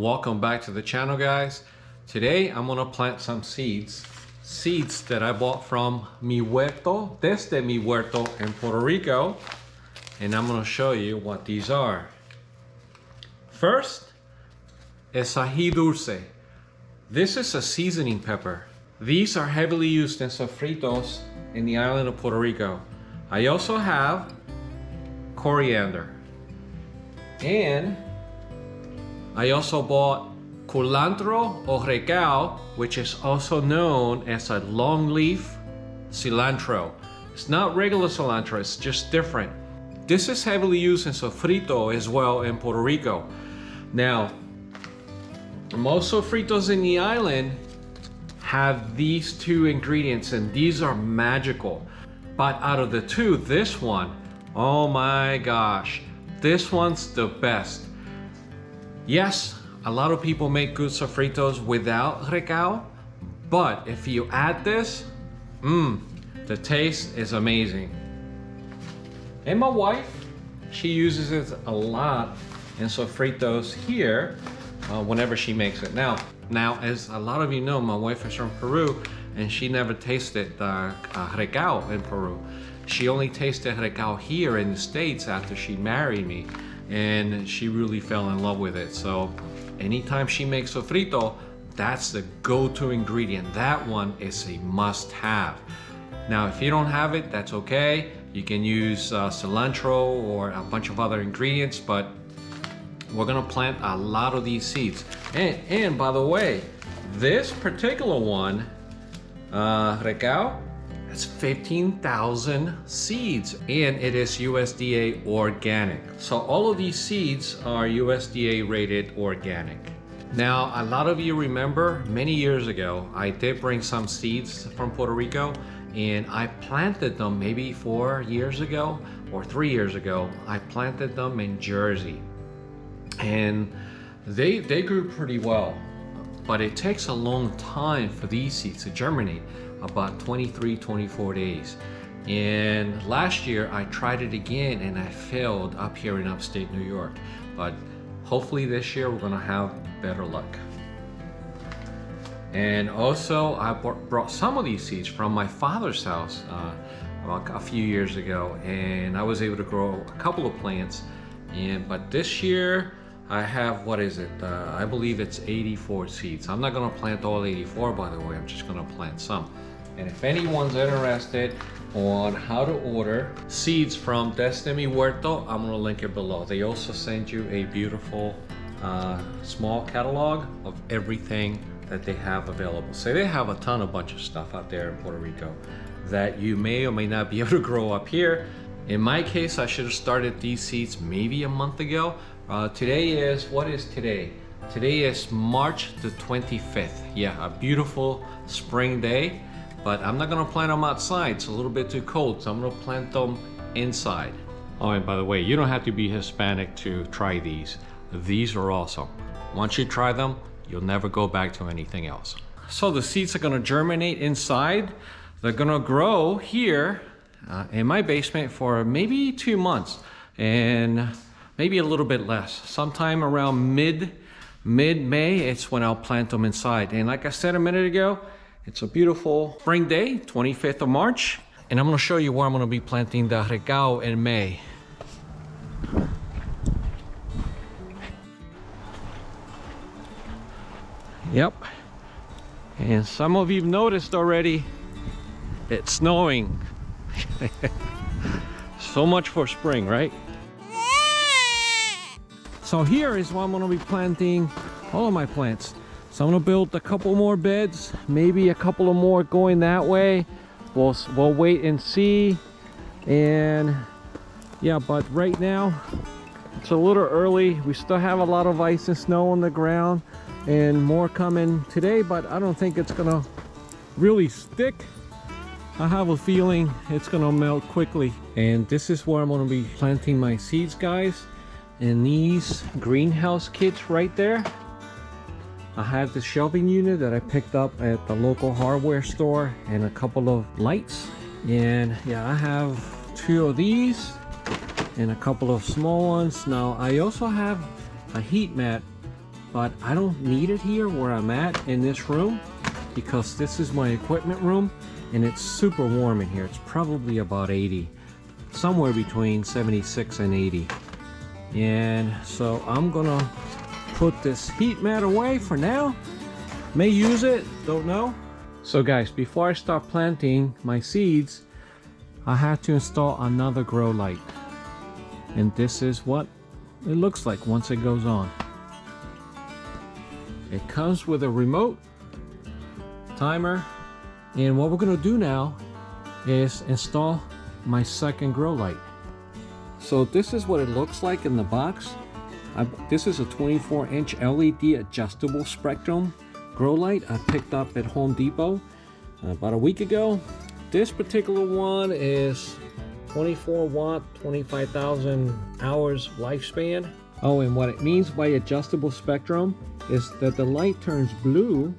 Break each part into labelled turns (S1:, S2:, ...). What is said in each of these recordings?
S1: Welcome back to the channel, guys. Today I'm gonna plant some seeds that I bought from mi huerto, desde mi huerto in Puerto Rico, and I'm gonna show you what these are. First is ají dulce. This is a seasoning pepper. These are heavily used in sofritos in the island of Puerto Rico. I also have coriander, and I also bought culantro or recao, which is also known as a long leaf cilantro. It's not regular cilantro, it's just different. This is heavily used in sofrito as well in Puerto Rico. Now, most sofritos in the island have these two ingredients, and these are magical. But out of the two, this one, oh my gosh, this one's the best. Yes, a lot of people make good sofritos without recao, but if you add this, the taste is amazing. And my wife, she uses it a lot in sofritos here whenever she makes it. Now, as a lot of you know, my wife is from Peru, and she never tasted recao in Peru. She only tasted recao here in the States after she married me, and she really fell in love with it. So anytime she makes sofrito, that's the go-to ingredient. That one is a must-have. Now, if you don't have it, that's okay. You can use cilantro or a bunch of other ingredients, but we're gonna plant a lot of these seeds. And by the way, this particular one, recao, that's 15,000 seeds, and it is USDA organic. So all of these seeds are USDA rated organic. Now, a lot of you remember many years ago, I did bring some seeds from Puerto Rico, and I planted them maybe 4 years ago or 3 years ago. I planted them in Jersey, and they grew pretty well, but it takes a long time for these seeds to germinate, about 23-24 days. And last year I tried it again and I failed up here in upstate New York, but hopefully this year we're gonna have better luck. And also I brought some of these seeds from my father's house a few years ago, and I was able to grow a couple of plants. But this year I have, what is it? I believe it's 84 seeds. I'm not gonna plant all 84, by the way. I'm just gonna plant some. And if anyone's interested on how to order seeds from Desde Mi Huerto, I'm gonna link it below. They also send you a beautiful small catalog of everything that they have available. So they have a bunch of stuff out there in Puerto Rico that you may or may not be able to grow up here. In my case, I should have started these seeds maybe a month ago. Today is, what is today? Today is March the 25th. Yeah, a beautiful spring day, but I'm not gonna plant them outside. It's a little bit too cold, so I'm gonna plant them inside. Oh, and by the way, you don't have to be Hispanic to try these. These are awesome. Once you try them, you'll never go back to anything else. So the seeds are gonna germinate inside. They're gonna grow here in my basement for maybe 2 months, and maybe a little bit less. Sometime around mid-May, it's when I'll plant them inside. And like I said a minute ago, it's a beautiful spring day, 25th of March. And I'm gonna show you where I'm gonna be planting the recao in May. Yep. And some of you've noticed already, it's snowing. So much for spring, right? So here is where I'm gonna be planting all of my plants. So I'm gonna build a couple more beds, maybe a couple of more going that way. We'll wait and see. And yeah, but right now it's a little early. We still have a lot of ice and snow on the ground, and more coming today, but I don't think it's gonna really stick. I have a feeling it's gonna melt quickly. And this is where I'm gonna be planting my seeds, guys. In these greenhouse kits right there. I have the shelving unit that I picked up at the local hardware store, and a couple of lights. And yeah, I have 2 of these and a couple of small ones. Now I also have a heat mat but I don't need it here where I'm at in this room because this is my equipment room and it's super warm in here. It's probably about 80, somewhere between 76 and 80. And so I'm gonna put this heat mat away for now. May use it, don't know. So guys, before I start planting my seeds, I had to install another grow light. And this is what it looks like once it goes on. It comes with a remote, timer, and what we're gonna do now is install my second grow light. So this is what it looks like in the box. This is a 24-inch LED adjustable spectrum grow light I picked up at Home Depot about a week ago. This particular one is 24 watt, 25,000 hours lifespan. Oh, and what it means by adjustable spectrum is that the light turns blue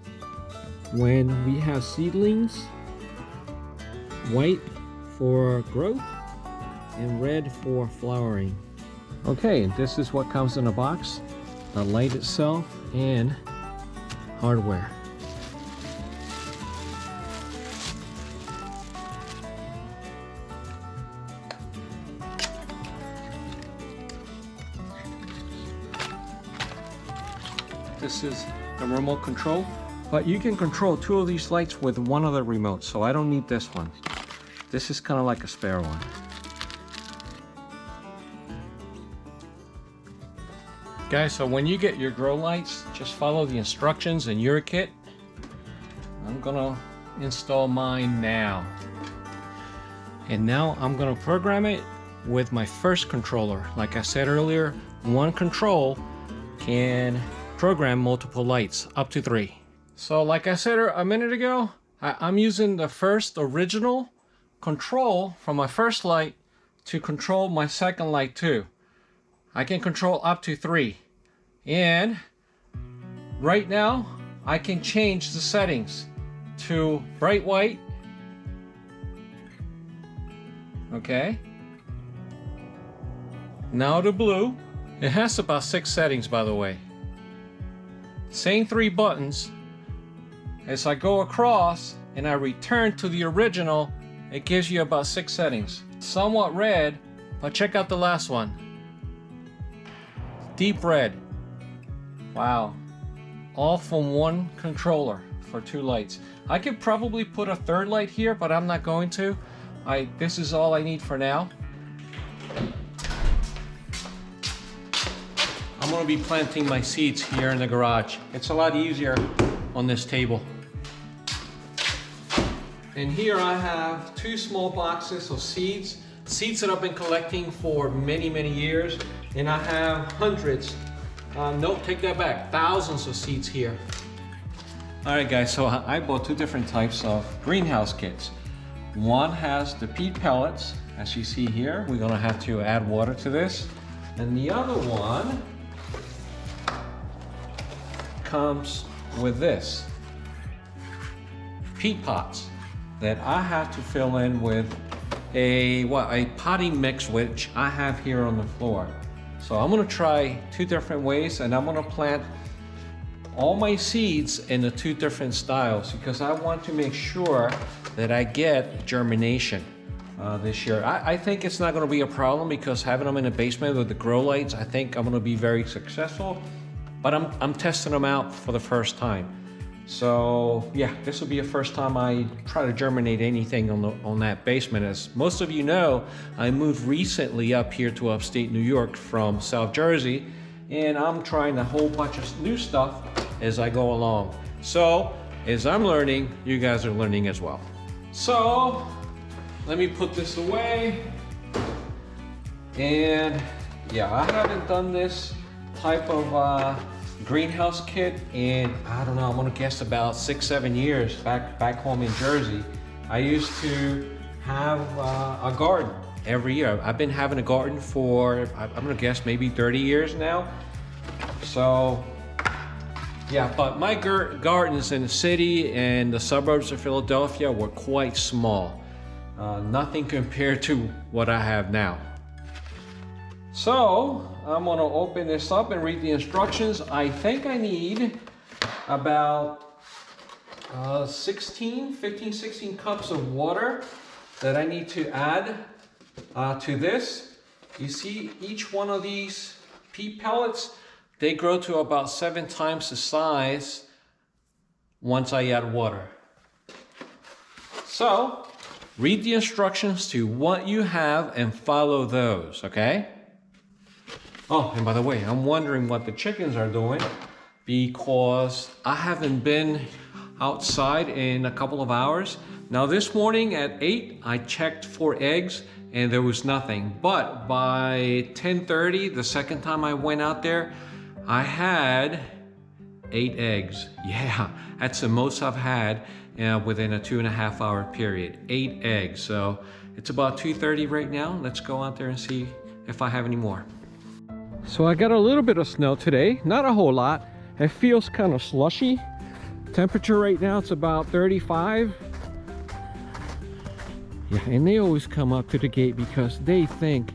S1: when we have seedlings, white for growth, and red for flowering. Okay, and this is what comes in a box, the light itself and hardware. This is the remote control, but you can control two of these lights with one of the remotes, so I don't need this one. This is kind of like a spare one. Guys, so when you get your grow lights, just follow the instructions in your kit. I'm gonna install mine now. And now I'm gonna program it with my first controller. Like I said earlier, one control can program multiple lights, up to 3. So like I said a minute ago, I'm using the first original control from my first light to control my second light too. I can control up to 3. And right now I can change the settings to bright white. Okay. Now to blue. It has about 6 settings, by the way. Same 3 buttons. As I go across and I return to the original, it gives you about 6 settings. Somewhat red, but check out the last one. Deep red. Wow. All from one controller for 2 lights. I could probably put a third light here, but I'm not going to. This is all I need for now. I'm going to be planting my seeds here in the garage. It's a lot easier on this table. And here I have 2 small boxes of seeds that I've been collecting for many, many years. And I have hundreds, nope, take that back, thousands of seeds here. All right guys, so I bought 2 different types of greenhouse kits. One has the peat pellets, as you see here. We're gonna have to add water to this. And the other one comes with this, peat pots that I have to fill in with a potting mix, which I have here on the floor. So I'm gonna try 2 different ways, and I'm gonna plant all my seeds in the 2 different styles because I want to make sure that I get germination this year. I think it's not gonna be a problem because having them in the basement with the grow lights, I think I'm gonna be very successful, but I'm testing them out for the first time. So yeah, this will be the first time I try to germinate anything on that basement. As most of you know, I moved recently up here to upstate New York from South Jersey, and I'm trying a whole bunch of new stuff as I go along. So as I'm learning, you guys are learning as well. So let me put this away. And yeah, I haven't done this type of greenhouse kit in, I don't know, I'm gonna guess about 6-7 years back home in Jersey. I used to have a garden every year. I've been having a garden for, I'm gonna guess maybe 30 years now. So yeah, but my gardens in the city and the suburbs of Philadelphia were quite small. Nothing compared to what I have now. So I'm gonna open this up and read the instructions. I think I need about 15, 16 cups of water that I need to add to this. You see each one of these pea pellets, they grow to about 7 times the size once I add water. So read the instructions to what you have and follow those, okay? Oh, and by the way, I'm wondering what the chickens are doing because I haven't been outside in a couple of hours. Now this morning at 8, I checked for eggs and there was nothing. But by 10:30, the second time I went out there, I had 8 eggs. Yeah, that's the most I've had within a 2.5 hour period. 8 eggs. So it's about 2:30 right now. Let's go out there and see if I have any more. So I got a little bit of snow today, not a whole lot. It feels kind of slushy. Temperature right now, it's about 35. Yeah, and they always come up to the gate because they think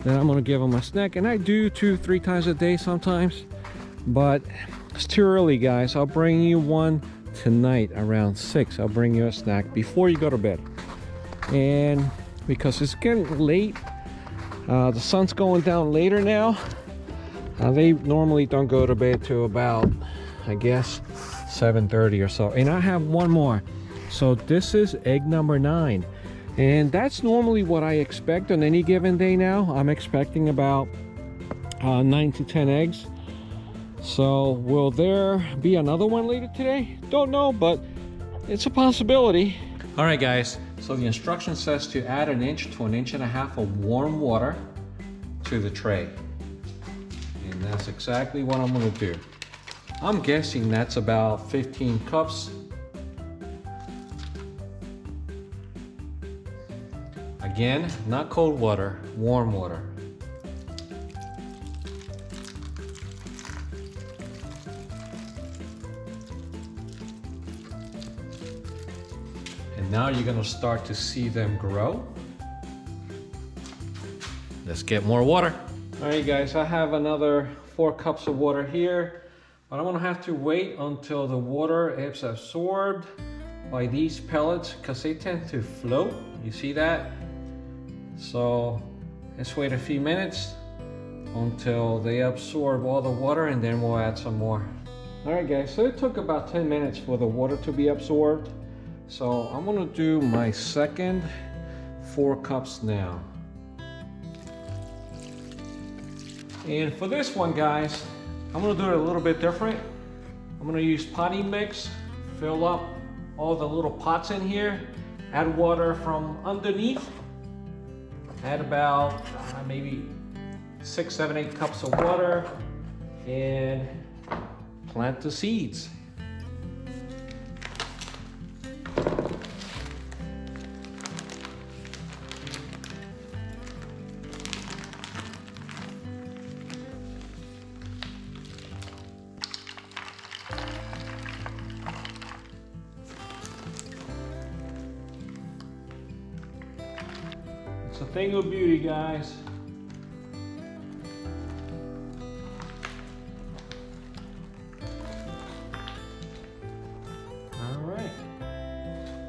S1: that I'm gonna give them a snack, and I do 2-3 times a day sometimes. But it's too early, guys. I'll bring you one tonight around 6. I'll bring you a snack before you go to bed. And because it's getting late, the sun's going down later now. They normally don't go to bed till about, I guess, 7:30 or so. And I have one more. So this is egg number 9. And that's normally what I expect on any given day now. I'm expecting about 9 to 10 eggs. So will there be another one later today? Don't know, but it's a possibility. All right, guys. So the instruction says to add 1 inch to 1.5 inches of warm water to the tray. And that's exactly what I'm gonna do. I'm guessing that's about 15 cups. Again, not cold water, warm water. And now you're gonna start to see them grow. Let's get more water. All right, guys, I have another 4 cups of water here, but I'm gonna have to wait until the water is absorbed by these pellets because they tend to float. You see that? So let's wait a few minutes until they absorb all the water, and then we'll add some more. All right, guys, so it took about 10 minutes for the water to be absorbed. So I'm gonna do my second 4 cups now. And for this one, guys, I'm gonna do it a little bit different. I'm gonna use potting mix, fill up all the little pots in here, add water from underneath, add about maybe 6, 7, 8 cups of water, and plant the seeds. It's a thing of beauty, guys. All right.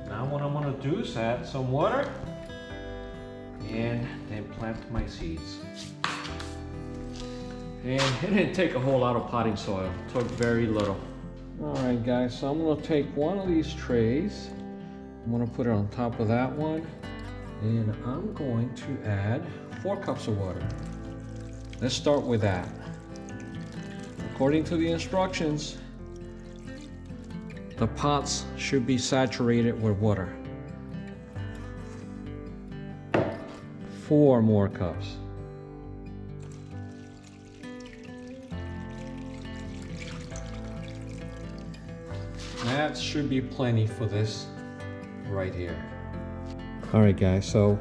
S1: Now what I'm gonna do is add some water and then plant my seeds. And it didn't take a whole lot of potting soil. It took very little. All right, guys, so I'm gonna take one of these trays. I'm gonna put it on top of that one. And I'm going to add 4 cups of water. Let's start with that. According to the instructions, the pots should be saturated with water. 4 more cups. That should be plenty for this right here. All right, guys, so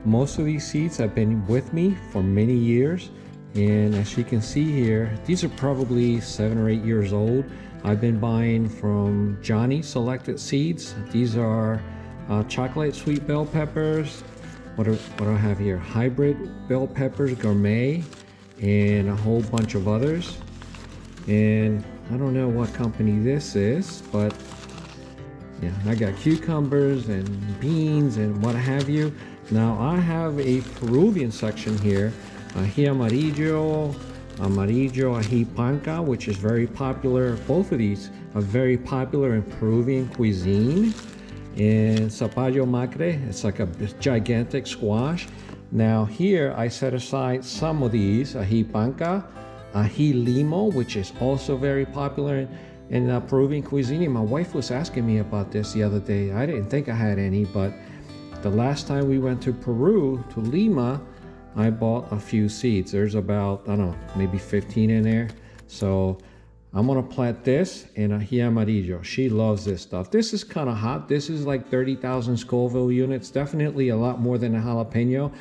S1: most of these seeds have been with me for many years, and as you can see here, these are probably 7 or 8 years old. I've been buying from Johnny Selected Seeds. These are chocolate sweet bell peppers. What do I have here? Hybrid bell peppers gourmet, and a whole bunch of others. And I don't know what company this is, but yeah, I got cucumbers and beans and what have you. Now I have a Peruvian section here, ají amarillo, ají panca, which is very popular. Both of these are very popular in Peruvian cuisine. And zapallo macre, it's like a gigantic squash. Now here I set aside some of these, ají panca, ají limo, which is also very popular in Peruvian cuisine. My wife was asking me about this the other day. I didn't think I had any, but the last time we went to Peru, to Lima, I bought a few seeds. There's about, I don't know, maybe 15 in there. So I'm gonna plant this in ají amarillo. She loves this stuff. This is kind of hot. This is like 30,000 Scoville units. Definitely a lot more than a jalapeno,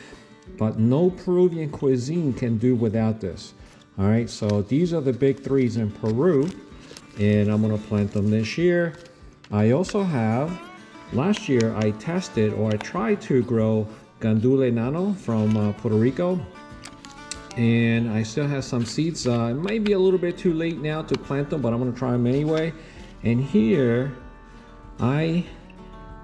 S1: but no Peruvian cuisine can do without this. All right, so these are the big threes in Peru, and I'm gonna plant them this year. I also have, last year I tested, or I tried to grow gandule nano from Puerto Rico, and I still have some seeds. It might be a little bit too late now to plant them, but I'm gonna try them anyway. And here, I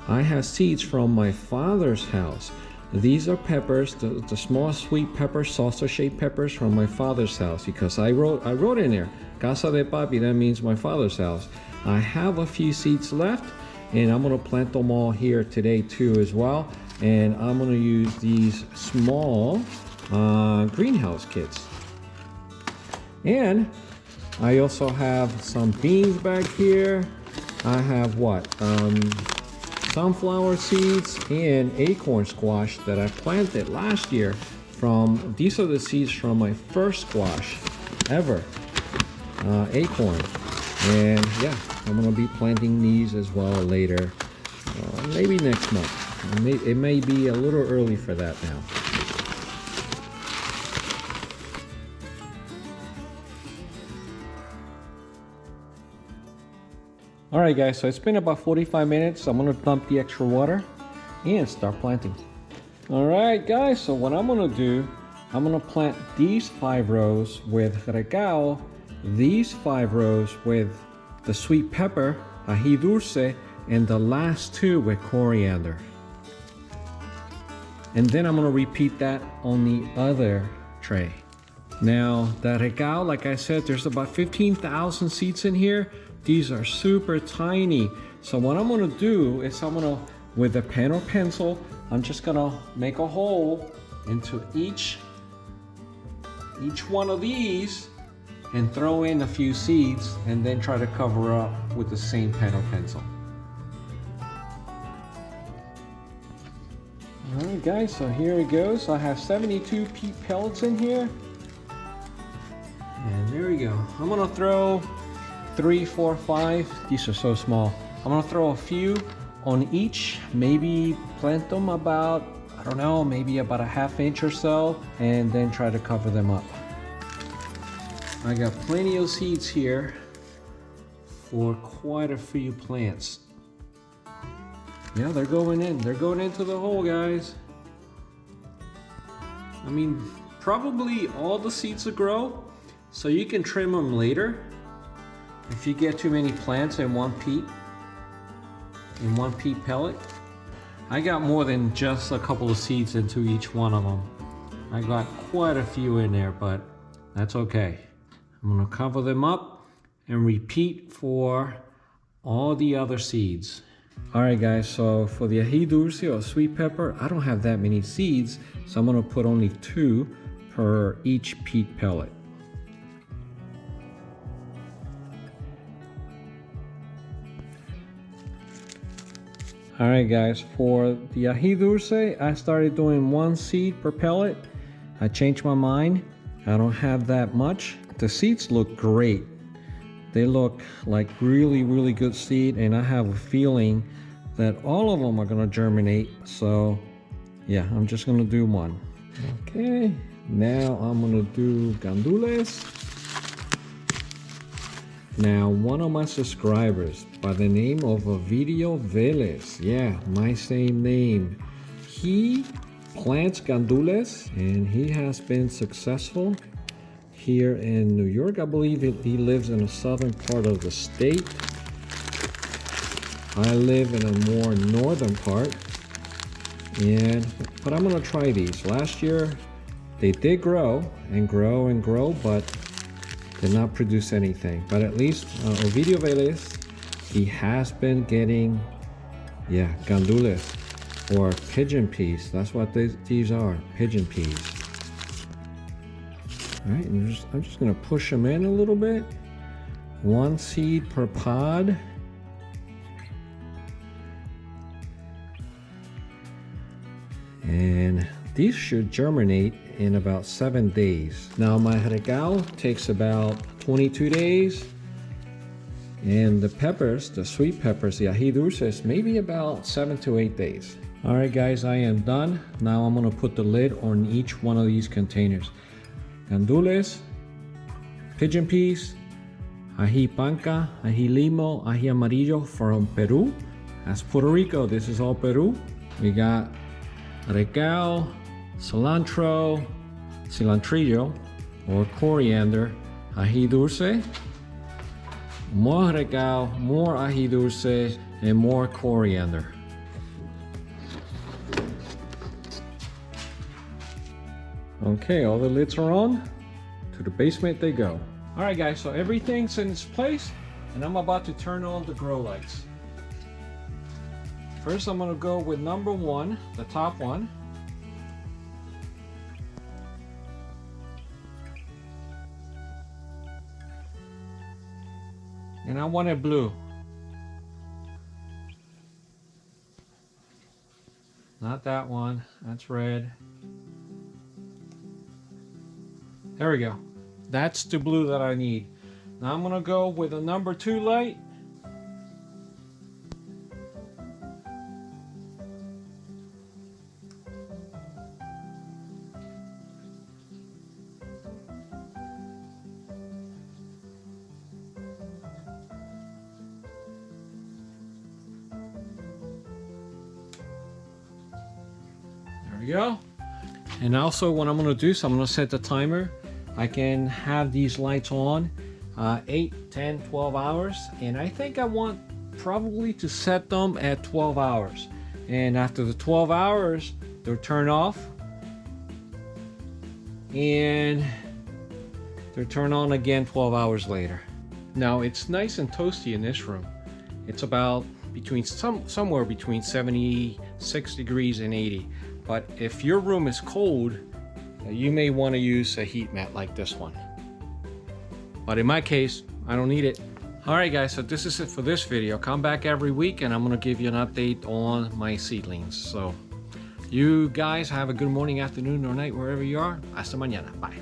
S1: have seeds from my father's house. These are peppers, the small sweet peppers, salsa-shaped peppers from my father's house, because I wrote in there, Casa de Papi, that means my father's house. I have a few seeds left, and I'm gonna plant them all here today too as well. And I'm gonna use these small greenhouse kits. And I also have some beans back here. I have what? Sunflower seeds and acorn squash that I planted last year from, these are the seeds from my first squash ever, acorn. And yeah, I'm gonna be planting these as well later, maybe next month. It may be a little early for that now. All right guys, so it's been about 45 minutes. I'm gonna dump the extra water and start planting. All right guys, so what I'm gonna do, I'm gonna plant these 5 rows with recao, these 5 rows with the sweet pepper, ají dulce, and the last 2 with coriander. And then I'm gonna repeat that on the other tray. Now the recao, like I said, there's about 15,000 seeds in here. These are super tiny. So what I'm gonna do is with a pen or pencil, I'm just gonna make a hole into each one of these and throw in a few seeds and then try to cover up with the same pen or pencil. All right guys, so here it goes. I have 72 peat pellets in here. And there we go. I'm gonna throw 3, 4, 5. These are so small. I'm gonna throw a few on each, maybe plant them about, I don't know, maybe about a ½ inch or so, and then try to cover them up. I got plenty of seeds here for quite a few plants. Yeah, they're going in. They're going into the hole, guys. I mean, probably all the seeds will grow, so you can trim them later. If you get too many plants in one peat pellet. I got more than just a couple of seeds into each one of them. I got quite a few in there, but that's okay. I'm gonna cover them up and repeat for all the other seeds. All right guys, so for the ají dulce or sweet pepper, I don't have that many seeds, so I'm gonna put only 2 per each peat pellet. All right guys, for the ají dulce, I started doing 1 seed per pellet. I changed my mind. I don't have that much. The seeds look great. They look like really, really good seed, and I have a feeling that all of them are gonna germinate. So yeah, I'm just gonna do 1. Okay, now I'm gonna do gandules. Now, one of my subscribers by the name of Ovidio Velez, yeah, my same name, he plants gandules and he has been successful. here in New York. I believe he lives in the southern part of the state. I live in a more northern part. But I'm gonna try these. Last year, they did grow and grow and grow, but did not produce anything. But at least Ovidio Velez, he has been getting, yeah, gandules or pigeon peas. That's what these are, pigeon peas. All right, and I'm just gonna push them in a little bit. 1 seed per pod. And these should germinate in about 7 days. Now my recao takes about 22 days. And the peppers, the sweet peppers, the ají dulces, maybe about 7 to 8 days. All right guys, I am done. Now I'm gonna put the lid on each one of these containers. Gandules, pigeon peas, ají panca, ají limo, ají amarillo from Peru. That's Puerto Rico, this is all Peru. We got recao, cilantro, cilantrillo, or coriander, ají dulce, more recao, more ají dulce, and more coriander. Okay, all the lids are on. To the basement they go. All right guys, so everything's in its place, and I'm about to turn on the grow lights. First, I'm going to go with number 1, the top one. And I want it blue. Not that one, that's red. There we go. That's the blue that I need. Now I'm going to go with a number 2 light. There we go. And also what I'm going to do, so I'm going to set the timer. I can have these lights on 8, 10, 12 hours. And I think I want probably to set them at 12 hours. And after the 12 hours, they'll turn off. And they'll turn on again 12 hours later. Now it's nice and toasty in this room. It's about somewhere between 76 degrees and 80. But if your room is cold, you may want to use a heat mat like this one. But in my case, I don't need it. All right guys, so this is it for this video. Come back every week and I'm going to give you an update on my seedlings. So you guys have a good morning, afternoon, or night wherever you are. Hasta mañana. Bye.